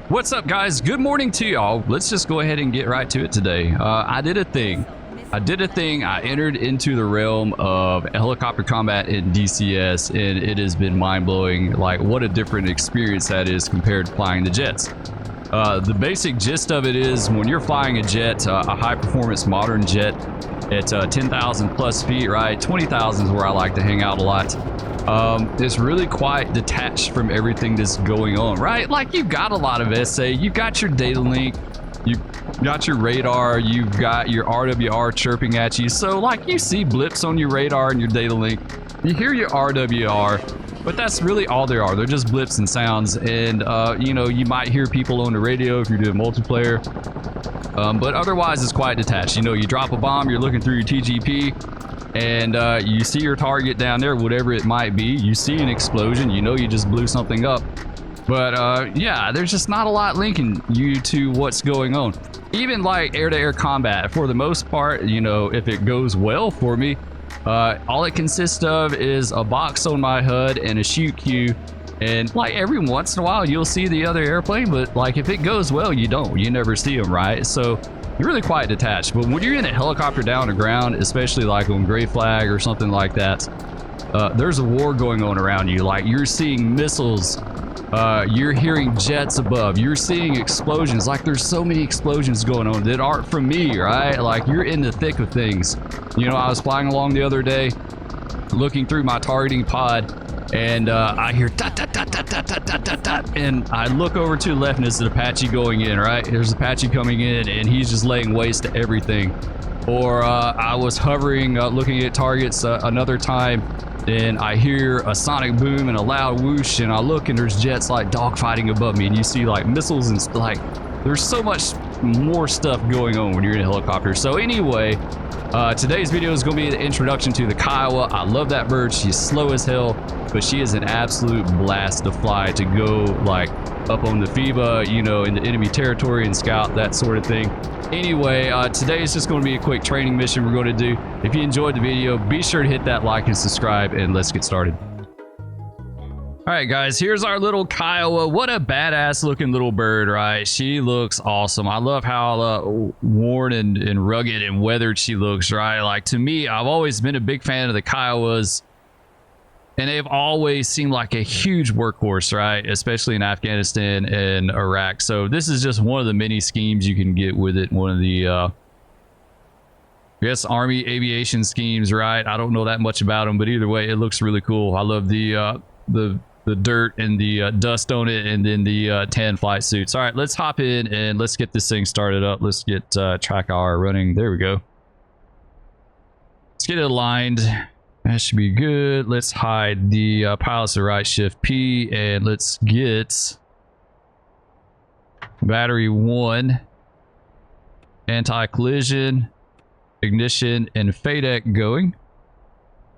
What's up, guys? Good morning to y'all. Let's just go ahead and get right to it today. I did a thing. I entered into the realm of helicopter combat in DCS, and it has been mind-blowing. Like, what a different experience that is compared to flying the jets. The basic gist of it is when you're flying a jet, a high-performance modern jet at 10,000 plus feet, right? 20,000 is where I like to hang out a lot. It's really quite detached from everything that's going on, right? Like, you've got a lot of SA, you've got your data link, you've got your radar, you've got your RWR chirping at you. So, like, you see blips on your radar and your data link, you hear your RWR, but that's really all they are. They're just blips and sounds. And, you know, you might hear people on the radio if you're doing multiplayer. But otherwise, it's quite detached. You know, you drop a bomb, you're looking through your TGP, and you see your target down there, whatever it might be. You see an explosion, you know you just blew something up. But yeah, there's just not a lot linking you to what's going on. Even like air-to-air combat, for the most part, you know, if it goes well for me, all it consists of is a box on my HUD and a shoot queue. And like every once in a while, you'll see the other airplane, but like if it goes well, you don't. You never see them, right? So you're really quite detached. But when you're in a helicopter down the ground, especially like on Gray Flag or something like that, there's a war going on around you. Like, you're seeing missiles, you're hearing jets above, you're seeing explosions. Like, there's so many explosions going on that aren't from me, right? Like, you're in the thick of things. You know, I was flying along the other day, looking through my targeting pod, and I hear dot, dot, dot, dot, dot, dot, dot, dot, dot, and I look over to the left, and it's an Apache going in, right? There's an Apache coming in, and he's just laying waste to everything. Or I was hovering, looking at targets another time, and I hear a sonic boom and a loud whoosh, and I look, and there's jets like dogfighting above me, and you see like missiles and like, there's so much more stuff going on when you're in a helicopter. So anyway, today's video is going to be the introduction to the Kiowa. I love that bird. She's slow as hell, but she is an absolute blast to fly, to go like up on the FIBA, you know, in the enemy territory and scout, that sort of thing. Anyway, today is just going to be a quick training mission we're going to do. If you enjoyed the video, be sure to hit that like and subscribe, and let's get started. All right, guys, here's our little Kiowa. What a badass looking little bird, right? She looks awesome. I love how worn and rugged and weathered she looks, right? Like, to me, I've always been a big fan of the Kiowas, and they've always seemed like a huge workhorse, right? Especially in Afghanistan and Iraq. So this is just one of the many schemes you can get with it. One of the, I guess, Army aviation schemes, right? I don't know that much about them, but either way, it looks really cool. I love the dirt and the dust on it, and then the tan flight suits. All right, let's hop in and let's get this thing started up. Let's get track hour running. There we go. Let's get it aligned. That should be good. Let's hide the pilots to right shift P, and let's get battery 1, anti-collision, ignition, and FADEC going.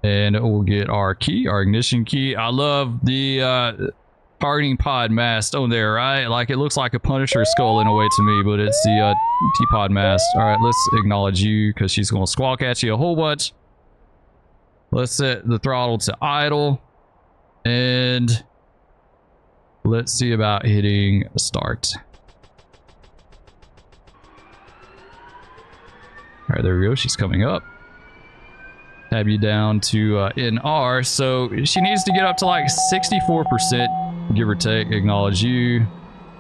And we'll get our key, our ignition key. I love the targeting pod mast on there, right? Like, it looks like a Punisher skull in a way to me, but it's the T-pod mast. All right, let's acknowledge you because she's going to squawk at you a whole bunch. Let's set the throttle to idle, and let's see about hitting start. All right, there we go. She's coming up. Tab you down to NR. So she needs to get up to like 64%, give or take. Acknowledge you.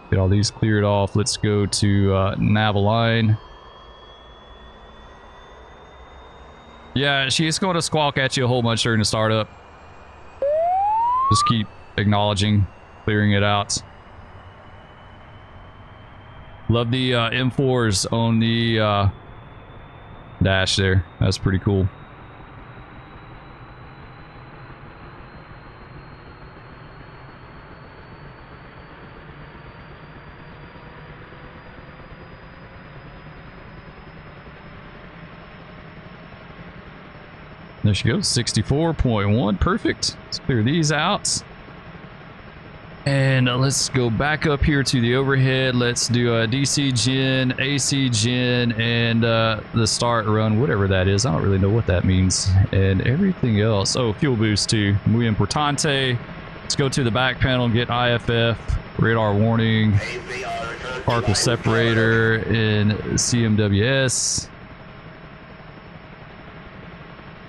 Get all these cleared off. Let's go to nav align. Yeah, she's going to squawk at you a whole bunch during the startup. Just keep acknowledging, clearing it out. Love the M4s on the dash there. That's pretty cool. There she goes, 64.1, perfect. Let's clear these out. And let's go back up here to the overhead. Let's do a DC gen, AC gen, and the start run, whatever that is. I don't really know what that means. And everything else. Oh, fuel boost too. Muy importante. Let's go to the back panel and get IFF, radar warning. Particle separator in CMWS.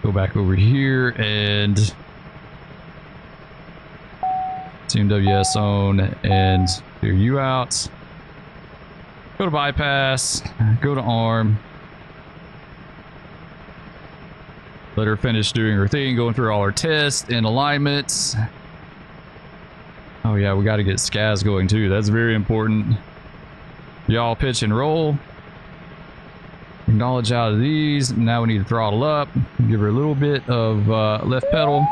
Go back over here and CMWS on and clear you out. Go to bypass, go to arm. Let her finish doing her thing, going through all her tests and alignments. Oh yeah, we got to get SCAS going too. That's very important. Y'all pitch and roll. Acknowledge out of these. Now we need to throttle up. Give her a little bit of left pedal.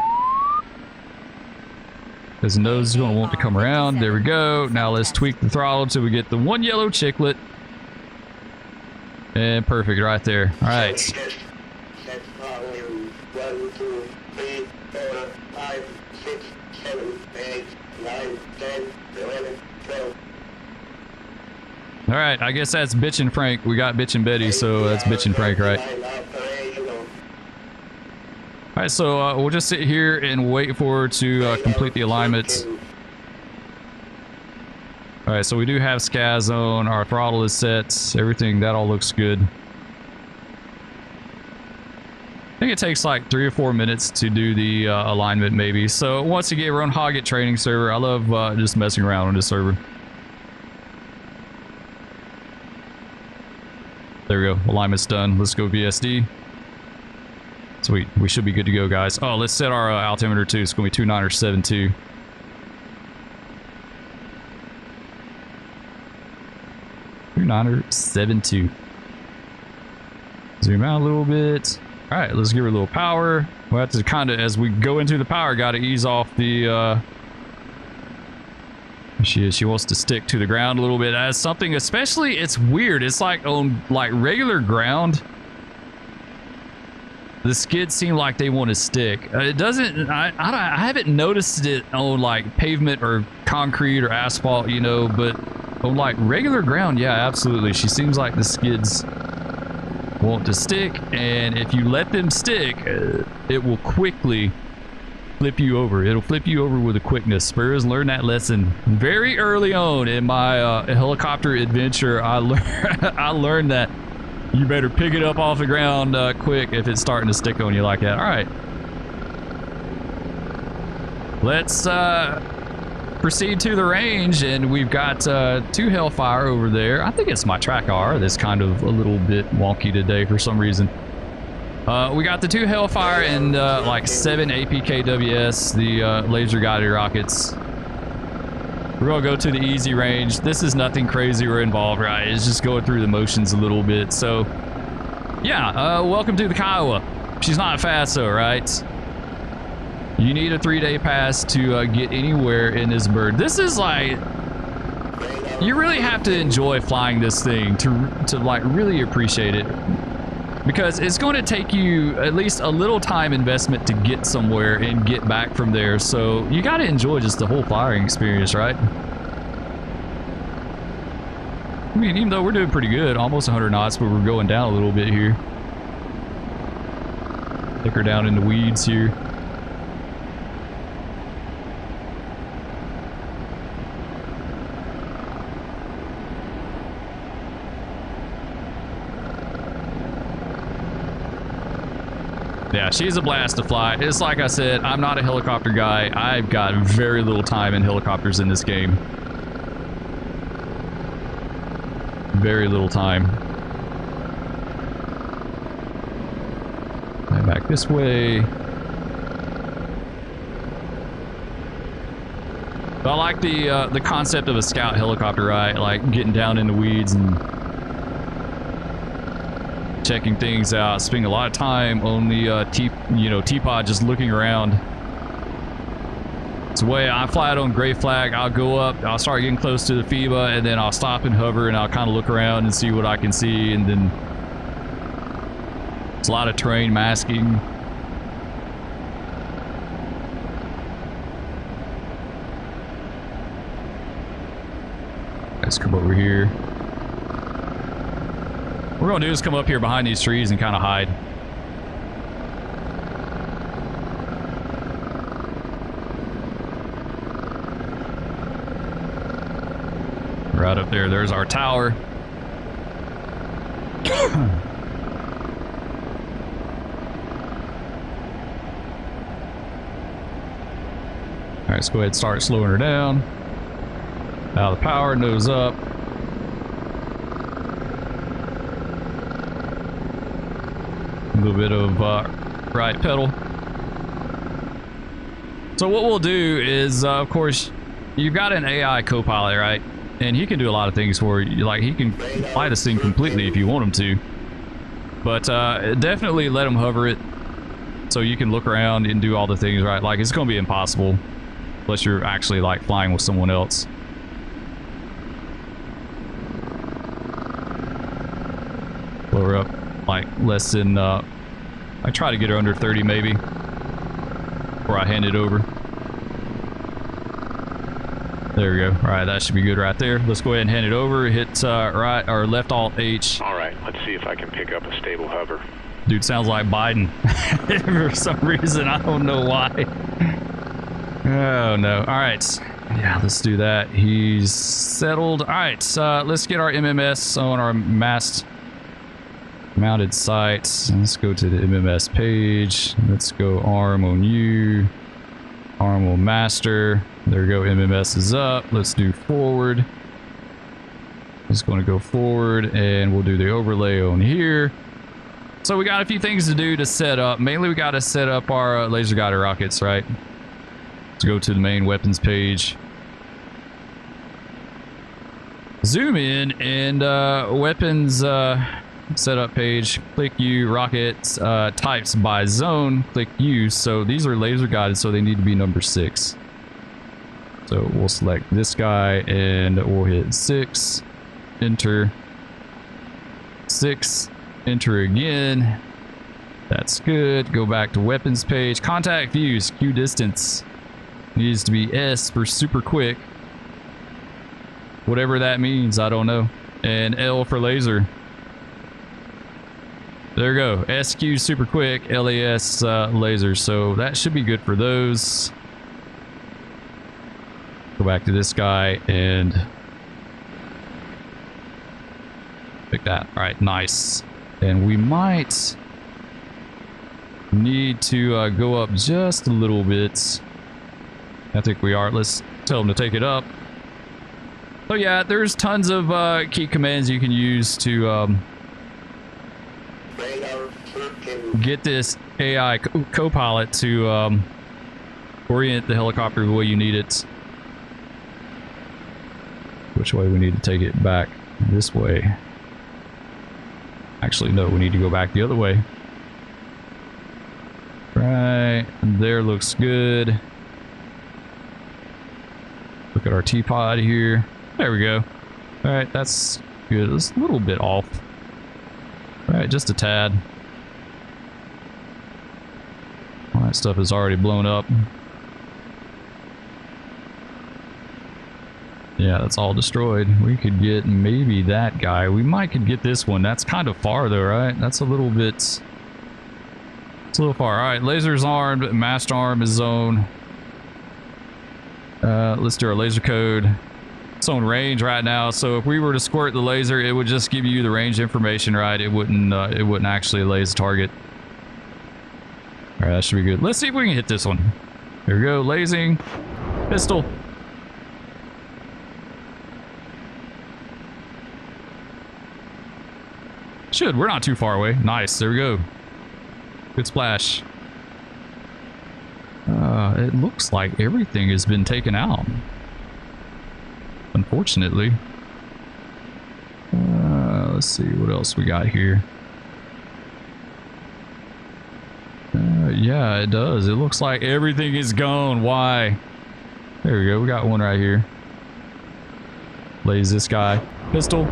Because the nose is going to want to come around. There we go. Now let's tweak the throttle until we get the one yellow chiclet. And perfect right there. All right. All right, I guess that's Bitch and Frank. We got Bitch and Betty, so that's Bitch and Frank, right? All right, so we'll just sit here and wait for her to complete the alignments. All right, so we do have SCAS on. Our throttle is set. Everything, that all looks good. I think it takes like 3 or 4 minutes to do the alignment, maybe. So once again, we're on Hoggett training server. I love just messing around on this server. There we go. Alignment's done. Let's go VSD. Sweet. We should be good to go, guys. Oh, let's set our altimeter too. It's going to be 2972. .72. Zoom out a little bit. All right, let's give her a little power. We'll have to kind of, as we go into the power, got to ease off the... She wants to stick to the ground a little bit. As something, especially, it's weird. It's like on like regular ground, the skids seem like they want to stick. It doesn't. I haven't noticed it on like pavement or concrete or asphalt, you know. But on like regular ground, yeah, absolutely. She seems like the skids want to stick, and if you let them stick, it will quickly flip you over. It'll flip you over with a quickness. Spur has learned that lesson very early on in my helicopter adventure. I learned that you better pick it up off the ground quick if it's starting to stick on you like that. All right, let's proceed to the range, and we've got 2 Hellfire over there. I think it's my track R that's kind of a little bit wonky today for some reason. We got the 2 Hellfire and like 7 APKWS, the laser guided rockets. We're gonna go to the easy range. This is nothing crazy or involved, right? It's just going through the motions a little bit. So yeah, welcome to the Kiowa. She's not fast though, right? You need a 3-day pass to get anywhere in this bird. This is like, you really have to enjoy flying this thing to like really appreciate it. Because it's going to take you at least a little time investment to get somewhere and get back from there. So you got to enjoy just the whole flying experience, right? I mean, even though we're doing pretty good, almost 100 knots, but we're going down a little bit here. Take her down in the weeds here. Yeah, she's a blast to fly. It's like I said, I'm not a helicopter guy. I've got very little time in helicopters in this game. Very little time. Right, back this way. But I like the concept of a scout helicopter, right? Like getting down in the weeds and checking things out, spending a lot of time on the T-pod, just looking around. It's the way I fly it on gray flag. I'll go up, I'll start getting close to the FIBA, and then I'll stop and hover, and I'll kind of look around and see what I can see, and then it's a lot of terrain masking. Let's come over here. What we're gonna do is come up here behind these trees and kind of hide. Right up there. There's our tower. All right, let's go ahead and start slowing her down. Now the power, nose up. A little bit of right pedal. So what we'll do is, of course, you've got an AI co-pilot, right? And he can do a lot of things for you. Like, he can fly this thing completely if you want him to. But definitely let him hover it so you can look around and do all the things, right? Like, it's going to be impossible unless you're actually, like, flying with someone else. Lower up, like, less than, I try to get her under 30 maybe before I hand it over. There we go. All right, that should be good right there. Let's go ahead and hand it over. Hit right or left alt H. All right, let's see if I can pick up a stable hover. Dude sounds like Biden for some reason. I don't know why. Oh no. All right. Yeah, let's do that. He's settled. All right. Let's get our MMS on our mast mounted sights. Let's go to the MMS page. Let's go arm on you. Arm on master. There we go. MMS is up. Let's do forward. Just going to go forward and we'll do the overlay on here. So we got a few things to do to set up. Mainly we got to set up our laser guided rockets, right? Let's go to the main weapons page. Zoom in and weapons setup page. Click U, rockets, types by zone. Click U. So these are laser guided, so they need to be number 6. So we'll select this guy and we'll hit 6, enter, 6, enter again. That's good. Go back to weapons page. Contact views, Q distance needs to be S for super quick. Whatever that means, I don't know. And L for laser. There we go. SQ super quick, LAS laser. So that should be good for those. Go back to this guy and pick that. All right, nice. And we might need to go up just a little bit. I think we are. Let's tell them to take it up. So yeah, there's tons of key commands you can use to get this AI co-pilot to orient the helicopter the way you need it. Which way we need to take it back? This way. Actually, no, we need to go back the other way. Right, there looks good. Look at our T-pod here. There we go. All right, that's good. It's a little bit off. All right, just a tad. All that stuff is already blown up. Yeah, that's all destroyed. We could get maybe that guy. We might could get this one. That's kind of far though, right? That's a little bit... It's a little far. All right, laser's armed. Mast arm is zone. Let's do our laser code. It's on range right now, so if we were to squirt the laser, it would just give you the range information, right? It wouldn't actually laze target. All right, that should be good. Let's see if we can hit this one. Here we go, lasing. Pistol. Should. We're not too far away. Nice. There we go. Good splash. It looks like everything has been taken out. Unfortunately. Let's see what else we got here. Yeah, it does. It looks like everything is gone. Why? There we go. We got one right here. Lays this guy. Pistol.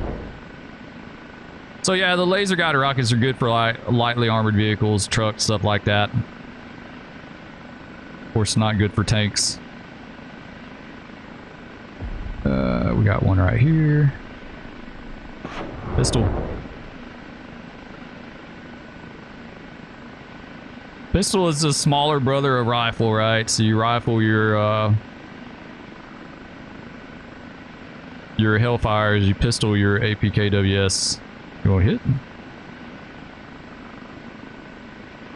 So yeah, the laser guided rockets are good for like lightly armored vehicles, trucks, stuff like that. Of course, not good for tanks. We got one right here. Pistol. Pistol is the smaller brother of rifle, right? So you rifle your your Hellfires, you pistol your APKWS. You want to hit?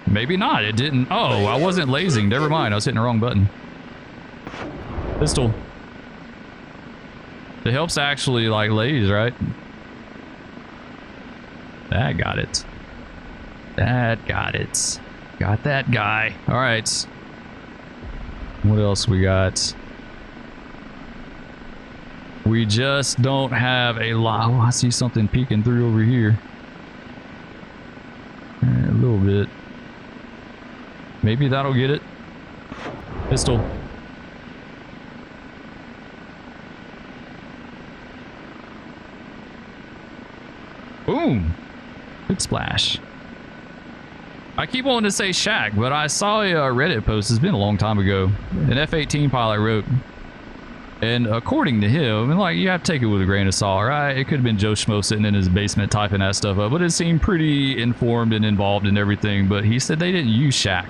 Maybe not. It didn't. Oh, I wasn't lasing. Never mind. I was hitting the wrong button. Pistol. It helps actually like laze, right? That got it. That got it. Got that guy. All right. What else we got? We just don't have a lot. Oh, I see something peeking through over here. A little bit. Maybe that'll get it. Pistol. Boom. Good splash. I keep wanting to say shack, but I saw a Reddit post. It's been a long time ago. An F-18 pilot wrote, and according to him, and like you have to take it with a grain of salt, right? It could have been Joe Schmo sitting in his basement typing that stuff up, but it seemed pretty informed and involved in everything. But he said they didn't use shack.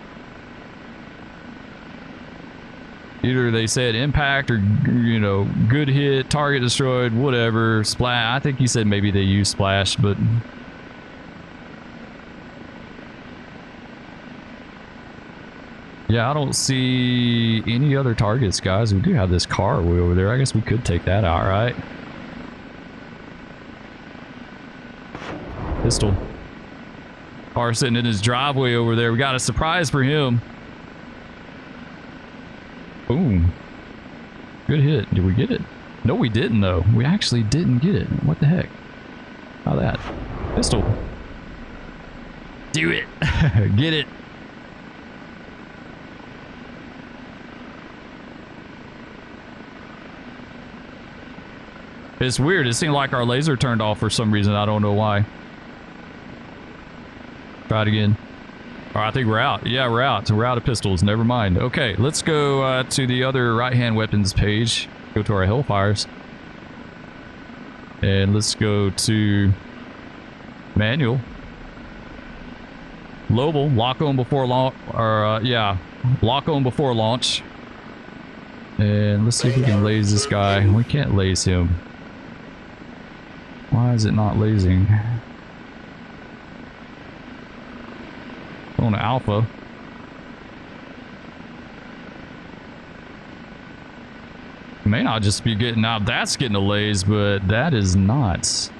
Either they said impact or, you know, good hit, target destroyed, whatever, splash. I think he said maybe they used splash, but yeah, I don't see any other targets, guys. We do have this car way over there. I guess we could take that out, right? Pistol. Car sitting in his driveway over there. We got a surprise for him. Boom. Good hit. Did we get it? No, we didn't, though. We actually didn't get it. What the heck? How that? Pistol. Do it. Get it. It's weird. It seemed like our laser turned off for some reason. I don't know why. Try it again. All right, I think we're out. Yeah, we're out. We're out of pistols. Never mind. Okay, let's go to the other right-hand weapons page. Go to our Hellfires. And let's go to manual. Global. Lock on before launch. Or, yeah. Lock on before launch. And let's see if we can laze this guy. We can't laze him. Why is it not lasing? On alpha. May not just be getting out. That's getting a laze, but that is not.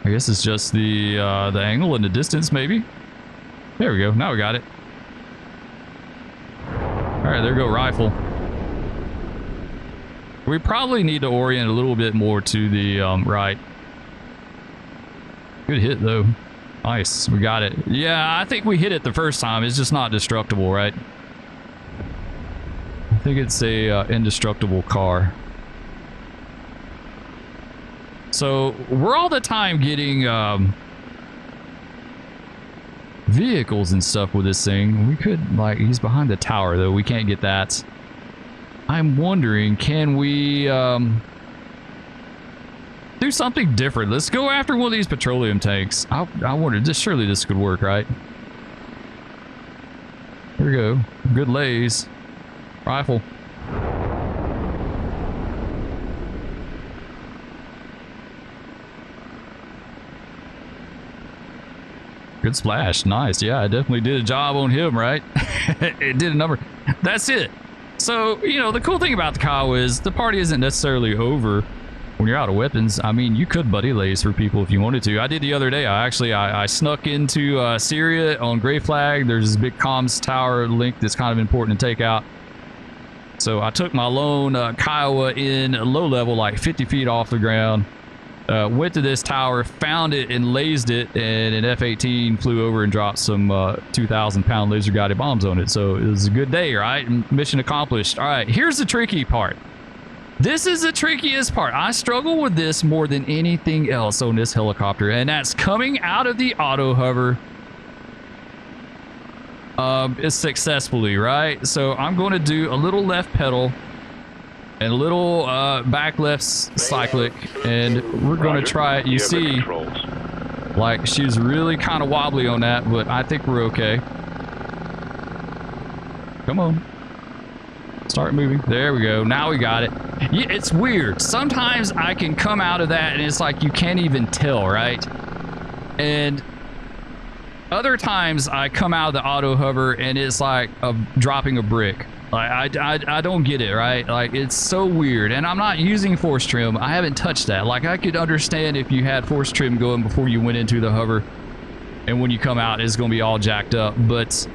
I guess it's just the angle and the distance, maybe. There we go. Now we got it. All right, there go rifle. We probably need to orient a little bit more to the right. Good hit, though. Nice. We got it. Yeah, I think we hit it the first time. It's just not destructible, right? I think it's a indestructible car. So, we're all the time getting vehicles and stuff with this thing. We could, like, he's behind the tower, though. We can't get that. I'm wondering, can we do something different? Let's go after one of these petroleum tanks. I wonder, surely this could work, right? Here we go. Good lays. Rifle. Good splash. Nice. Yeah, I definitely did a job on him, right? It did a number. That's it. So, you know, the cool thing about the Kiowa is the party isn't necessarily over when you're out of weapons. I mean, you could buddy laze for people if you wanted to. I did the other day. I snuck into Syria on Gray Flag. There's this big comms tower link that's kind of important to take out. So I took my lone Kiowa in low level, like 50 feet off the ground. Went to this tower, found it, and lased it, and an F-18 flew over and dropped some 2,000-pound laser-guided bombs on it. So it was a good day, right? Mission accomplished. All right, here's the tricky part. This is the trickiest part. I struggle with this more than anything else on this helicopter, and that's coming out of the auto hover successfully, right? So I'm going to do a little left pedal and a little back left cyclic, and we're going to try it. You see, like, she's really kind of wobbly on that, but I think we're okay. Come on. Start moving. There we go. Now we got it. Yeah, it's weird. Sometimes I can come out of that and it's like you can't even tell, right? And other times I come out of the auto hover and it's like dropping a brick. Like I don't get it, right? Like it's so weird. And I'm not using force trim. I haven't touched that. Like I could understand if you had force trim going before you went into the hover, and when you come out it's going to be all jacked up. But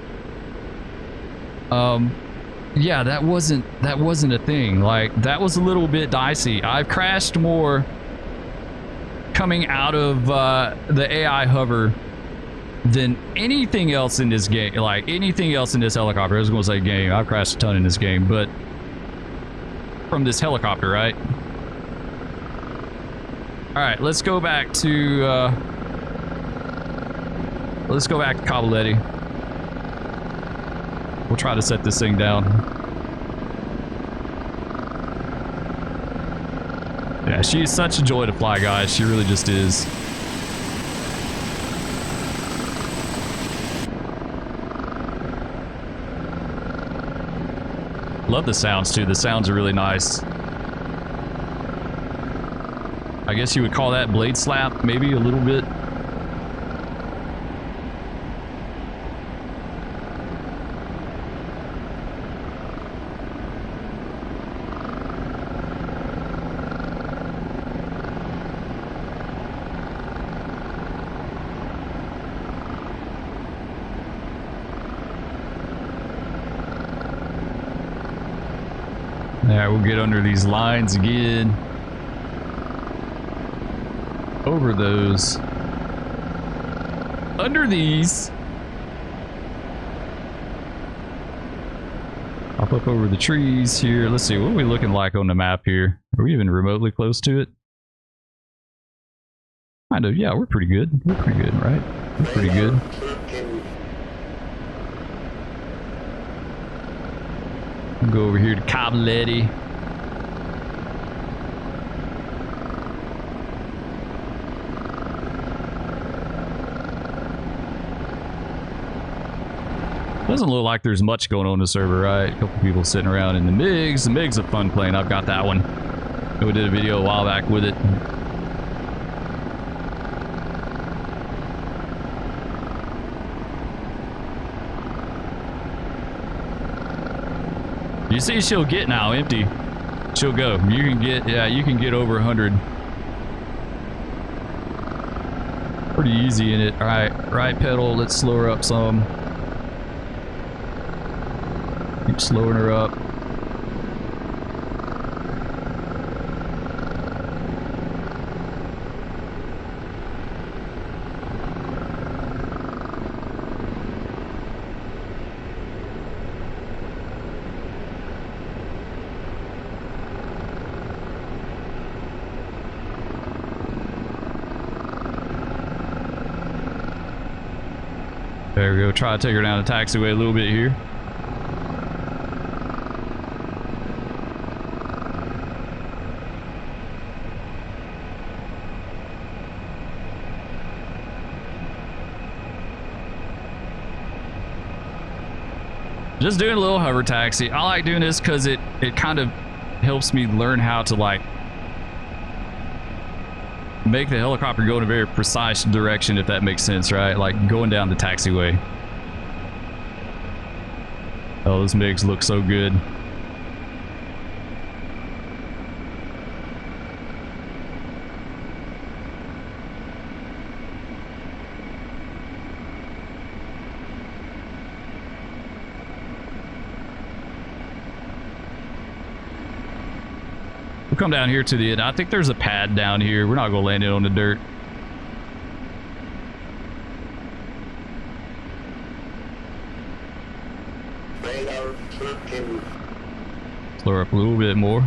yeah, that wasn't a thing. Like that was a little bit dicey. I've crashed more coming out of the AI hover than anything else in this game. Like anything else in this helicopter. I was going to say game. I've crashed a ton in this game, but from this helicopter, right? All right, let's go back to Cavaletti. We'll try to set this thing down. Yeah, she's such a joy to fly, guys. She really just is. Love the sounds too. The sounds are really nice. I guess you would call that blade slap, maybe a little bit. Alright, we'll get under these lines again. Over those. Under these. Hop up over the trees here. Let's see, what are we looking like on the map here? Are we even remotely close to it? Kind of, yeah, we're pretty good. We're pretty good, right? We're pretty good. We'll go over here to Cavaletti. Doesn't look like there's much going on in the server, right? A couple people sitting around in the MiGs. The MiG's a fun plane. I've got that one. We did a video a while back with it. You see she'll get now empty. She'll go. You can get, yeah, you can get over 100. Pretty easy in it. All right, right pedal. Let's slow her up some. Keep slowing her up. There we go. Try to take her down the taxiway a little bit here. Just doing a little hover taxi. I like doing this because it kind of helps me learn how to like make the helicopter go in a very precise direction, if that makes sense, right? Like going down the taxiway. Oh, those MiGs look so good. We'll come down here to the end. I think there's a pad down here. We're not going to land it on the dirt. Slow her up a little bit more.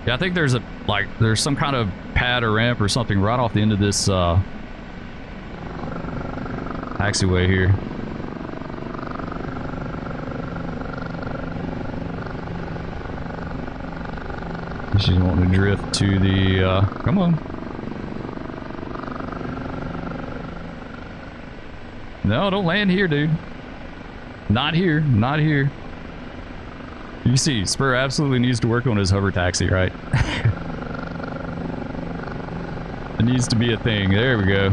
Yeah, I think there's a, like, there's some kind of pad or ramp or something right off the end of this taxiway here. She's wanting to drift to the, come on. No, don't land here, dude. Not here, not here. You see, Spur absolutely needs to work on his hover taxi, right? It needs to be a thing. There we go.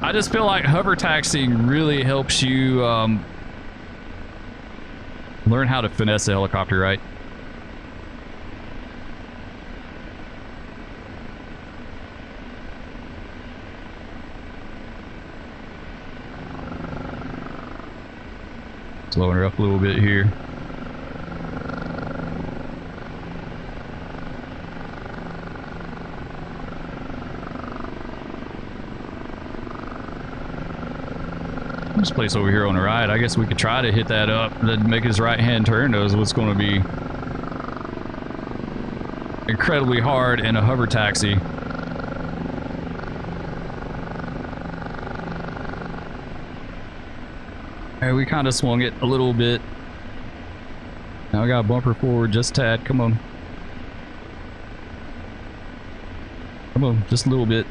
I just feel like hover taxiing really helps you learn how to finesse a helicopter, right? Slowing her up a little bit here. This place over here on the right, I guess we could try to hit that up, then make his right hand turn. Knows what's going to be incredibly hard in a hover taxi. And we kind of swung it a little bit. Now I got a bumper forward just a tad. Come on. Come on, just a little bit.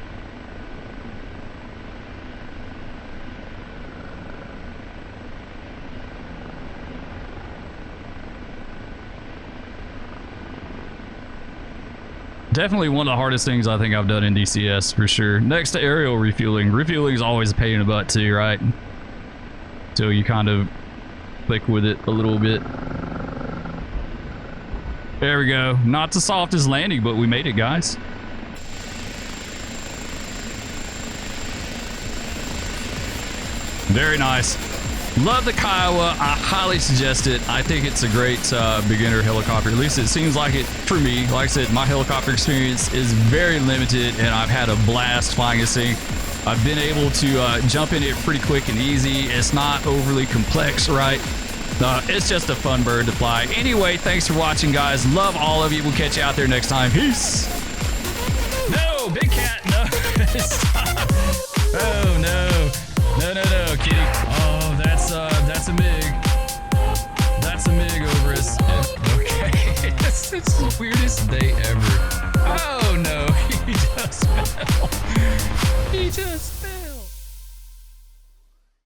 Definitely one of the hardest things I think I've done in DCS for sure. Next to aerial refueling. Refueling is always a pain in the butt too, right? So you kind of click with it a little bit. There we go. Not the softest landing, but we made it, guys. Very nice. Love the Kiowa. I highly suggest it. I think it's a great beginner helicopter. At least it seems like it for me. Like I said, my helicopter experience is very limited, and I've had a blast flying this thing. I've been able to jump in it pretty quick and easy. It's not overly complex, right? It's just a fun bird to fly. Anyway, thanks for watching, guys. Love all of you. We'll catch you out there next time. Peace. No, big cat. No. Stop. Oh, no. No, kitty. Oh, that's a MiG. That's a MiG over us. Okay. It's the weirdest day ever. Oh, no. He just fell. He just fell.